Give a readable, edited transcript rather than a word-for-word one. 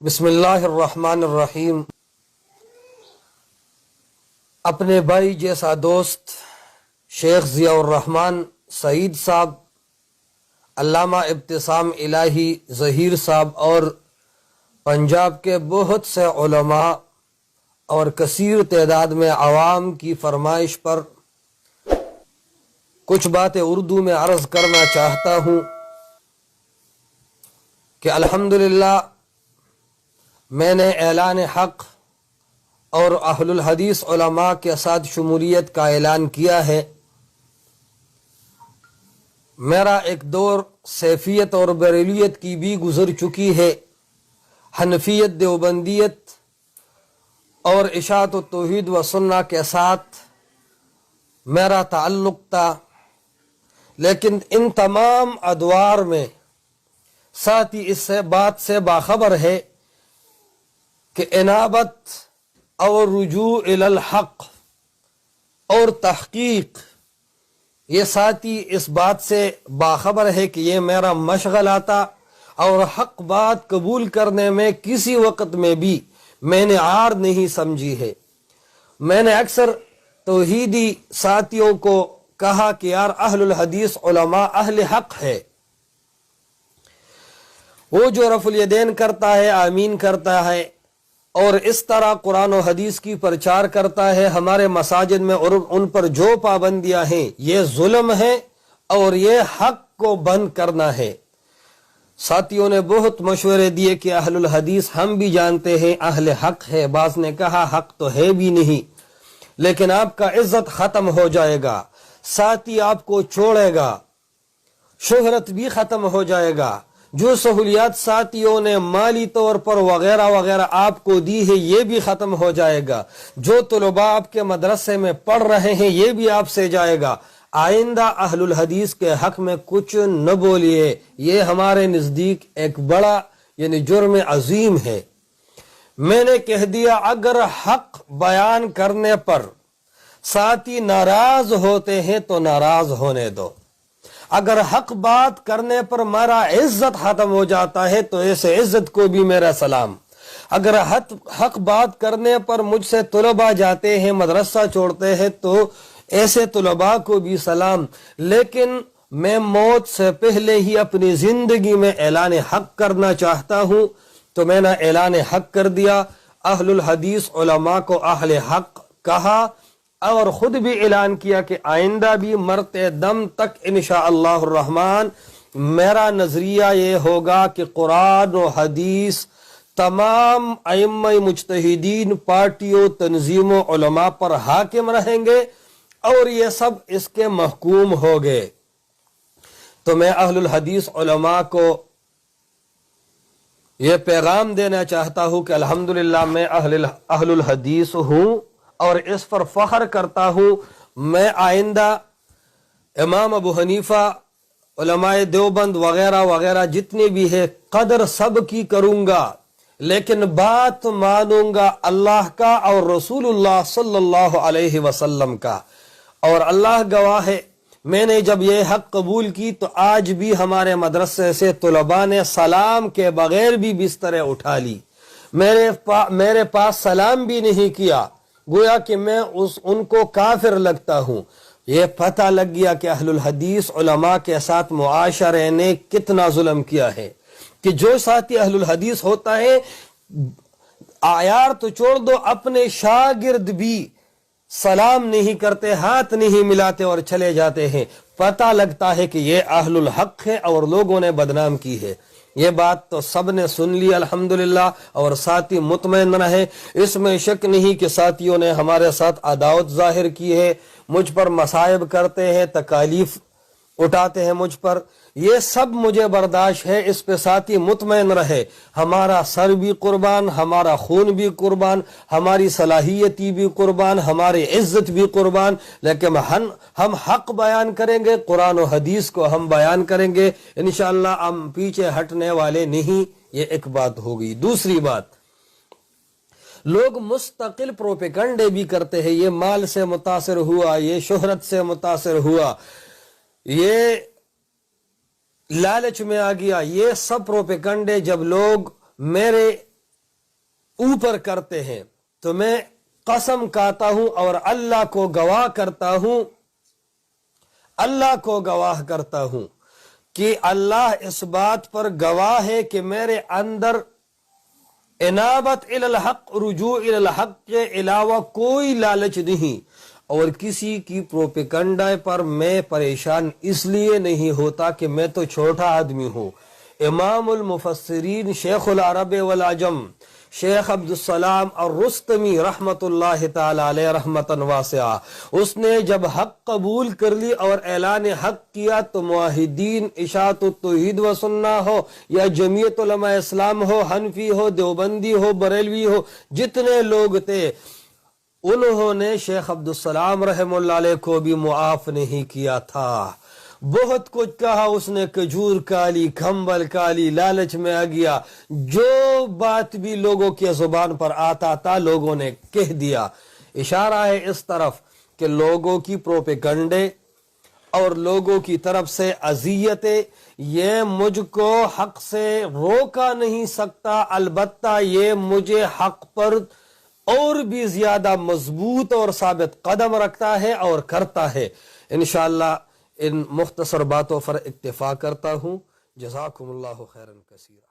بسم اللہ الرحمن الرحیم۔ اپنے بھائی جیسا دوست شیخ ضیاء الرحمن سعید صاحب، علامہ ابتسام الہی ظہیر صاحب اور پنجاب کے بہت سے علماء اور کثیر تعداد میں عوام کی فرمائش پر کچھ باتیں اردو میں عرض کرنا چاہتا ہوں کہ الحمدللہ میں نے اعلان حق اور اہل الحدیث علماء کے ساتھ شمولیت کا اعلان کیا ہے۔ میرا ایک دور سیفیت اور بریلیت کی بھی گزر چکی ہے، حنفیت دیوبندیت اور اشاعت و توحید و سنہ کے ساتھ میرا تعلق تھا، لیکن ان تمام ادوار میں ساتھی اس بات سے باخبر ہے کہ انابت اور رجوع الی الحق اور تحقیق، یہ ساتھی اس بات سے باخبر ہے کہ یہ میرا مشغلہ تھا اور حق بات قبول کرنے میں کسی وقت میں بھی میں نے عار نہیں سمجھی ہے۔ میں نے اکثر توحیدی ساتھیوں کو کہا کہ یار اہل الحدیث علماء اہل حق ہے، وہ جو رفع الیدین کرتا ہے، آمین کرتا ہے اور اس طرح قرآن و حدیث کی پرچار کرتا ہے، ہمارے مساجد میں اور ان پر جو پابندیاں ہیں یہ ظلم ہے اور یہ حق کو بند کرنا ہے۔ ساتھیوں نے بہت مشورے دیے کہ اہل الحدیث ہم بھی جانتے ہیں اہل حق ہے، بعض نے کہا حق تو ہے بھی نہیں، لیکن آپ کا عزت ختم ہو جائے گا، ساتھی آپ کو چھوڑے گا، شہرت بھی ختم ہو جائے گا، جو سہولیات ساتھیوں نے مالی طور پر وغیرہ وغیرہ آپ کو دی ہے یہ بھی ختم ہو جائے گا، جو طلباء آپ کے مدرسے میں پڑھ رہے ہیں یہ بھی آپ سے جائے گا۔ آئندہ اہل الحدیث کے حق میں کچھ نہ بولیے، یہ ہمارے نزدیک ایک بڑا جرم عظیم ہے۔ میں نے کہہ دیا اگر حق بیان کرنے پر ساتھی ناراض ہوتے ہیں تو ناراض ہونے دو، اگر حق بات کرنے پر میرا عزت ختم ہو جاتا ہے تو ایسے عزت کو بھی میرا سلام، اگر حق بات کرنے پر مجھ سے طلباء جاتے ہیں، مدرسہ چھوڑتے ہیں تو ایسے طلباء کو بھی سلام، لیکن میں موت سے پہلے ہی اپنی زندگی میں اعلان حق کرنا چاہتا ہوں، تو میں نے اعلان حق کر دیا، اہل الحدیث علماء کو اہل حق کہا اور خود بھی اعلان کیا کہ آئندہ بھی مرتے دم تک انشاءاللہ الرحمن میرا نظریہ یہ ہوگا کہ قرآن و حدیث تمام ائمہ مجتہدین، پارٹیوں، تنظیموں، علماء پر حاکم رہیں گے اور یہ سب اس کے محکوم ہو گئے۔ تو میں اہل الحدیث علماء کو یہ پیغام دینا چاہتا ہوں کہ الحمدللہ میں اہل الحدیث ہوں اور اس پر فخر کرتا ہوں۔ میں آئندہ امام ابو حنیفہ، علماء دیوبند وغیرہ وغیرہ جتنے بھی ہے قدر سب کی کروں گا، لیکن بات مانوں گا اللہ کا اور رسول اللہ صلی اللہ علیہ وسلم کا، اور اللہ گواہ ہے میں نے جب یہ حق قبول کی تو آج بھی ہمارے مدرسے سے طلباء نے سلام کے بغیر بھی بستریں اٹھا لی، میرے پاس سلام بھی نہیں کیا، گویا کہ میں ان کو کافر لگتا ہوں۔ یہ پتہ لگ گیا کہ اہل الحدیث علماء کے ساتھ معاشرے نے کتنا ظلم کیا ہے، کہ جو ساتھی اہل الحدیث ہوتا ہے آیار تو چھوڑ دو، اپنے شاگرد بھی سلام نہیں کرتے، ہاتھ نہیں ملاتے اور چلے جاتے ہیں، پتہ لگتا ہے کہ یہ اہل الحق ہے اور لوگوں نے بدنام کی ہے۔ یہ بات تو سب نے سن لی الحمدللہ، اور ساتھی مطمئن رہے، اس میں شک نہیں کہ ساتھیوں نے ہمارے ساتھ عداوت ظاہر کی ہے، مجھ پر مصائب کرتے ہیں، تکالیف اٹھاتے ہیں مجھ پر، یہ سب مجھے برداشت ہے، اس پہ ساتھی مطمئن رہے، ہمارا سر بھی قربان، ہمارا خون بھی قربان، ہماری صلاحیتی بھی قربان، ہماری عزت بھی قربان، لیکن ہم حق بیان کریں گے، قرآن و حدیث کو ہم بیان کریں گے، انشاءاللہ ہم پیچھے ہٹنے والے نہیں۔ یہ ایک بات ہوگی۔ دوسری بات، لوگ مستقل پروپیگنڈے بھی کرتے ہیں، یہ مال سے متاثر ہوا، یہ شہرت سے متاثر ہوا، یہ لالچ میں آ گیا، یہ سب پروپیگنڈے جب لوگ میرے اوپر کرتے ہیں تو میں قسم کھاتا ہوں اور اللہ کو گواہ کرتا ہوں، اللہ کو گواہ کرتا ہوں کہ اللہ اس بات پر گواہ ہے کہ میرے اندر انابت الی الحق، رجوع الی الحق کے علاوہ کوئی لالچ نہیں، اور کسی کی پروپیگنڈا پر میں پریشان اس لیے نہیں ہوتا کہ میں تو چھوٹا آدمی ہوں۔ امام المفسرین شیخ العرب والعجم شیخ عبدالسلام الرستمی رحمت اللہ تعالی علیہ رحمتاً واسعہ، اس نے جب حق قبول کر لی اور اعلان حق کیا تو موحدین اشاعت التوحید و سنہ ہو یا جمعیت علماء اسلام ہو، حنفی ہو، دیوبندی ہو، بریلوی ہو، جتنے لوگ تھے انہوں نے شیخ عبدالسلام رحمہ اللہ علیہ کو بھی معاف نہیں کیا تھا۔ بہت کچھ کہا اس نے، کھجور کالی، کھمبل کالی، لالچ میں آ گیا، جو بات بھی لوگوں کی زبان پر آتا تھا لوگوں نے کہہ دیا۔ اشارہ ہے اس طرف کہ لوگوں کی پروپیگنڈے اور لوگوں کی طرف سے اذیتیں یہ مجھ کو حق سے روکا نہیں سکتا، البتہ یہ مجھے حق پر اور بھی زیادہ مضبوط اور ثابت قدم رکھتا ہے اور کرتا ہے۔ انشاءاللہ ان مختصر باتوں پر اکتفا کرتا ہوں۔ جزاکم اللہ خیرا کثیرا۔